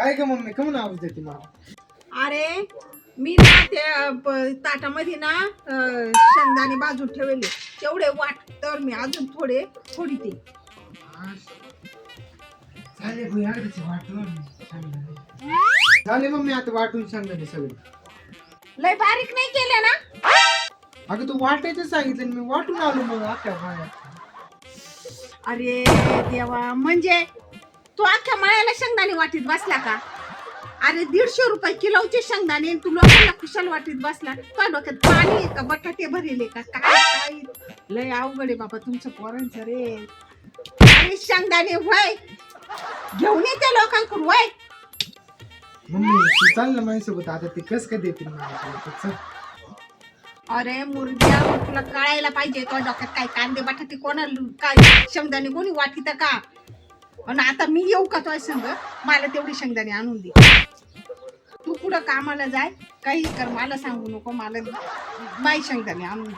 काय ग मम्मी कमून आवाज देते मला? अरे मी ना त्या ताटामध्ये ना शेंगदाणे भाजून ठेवले तेवढे वाट तर मी अजून थोडी ते झाले भुई अगदीच वाटून शेंगदाणे. झाले मम्मी आता वाटून शेंगदाणे सगळे. लय बारीक नाही केले ना. अगं तू वाटायचं सांगितलं मी वाटून आलो मग अख्ख्या बाहेर. अरे देवा, म्हणजे तू अख्ख्या मळ्याला शेंगदाणे वाटीत बसला का? अरे 150 रुपये किलोचे शेंगदाणे तू लोकांना कुशाल वाटीत बसला. तुझ्या डोक्यात पाणी आहे का? बटाटे भरेले का? काय लय अवघड आहे बाबा तुमचं पोरांचं रे. अरे शेंगदाणे वय घेऊन येते लोकांकडून वय. मम्मी तू चाल ना माझ्यासोबत आता ते कस काय देतील मला. अरे मुर्द्या तुला कळायला पाहिजे तो डोक्यात काय कांदे बटाटे कोणाला काय शेंगदाणे कोणी वाटीत का? आणि आता मी येऊ का तुझ्या संग? मला तेवढी शेंगदाणे आणून दे. तू पुढं कामाला जाय काही कर मला सांगू नको. मला माई शेंगदाणे आणून दे.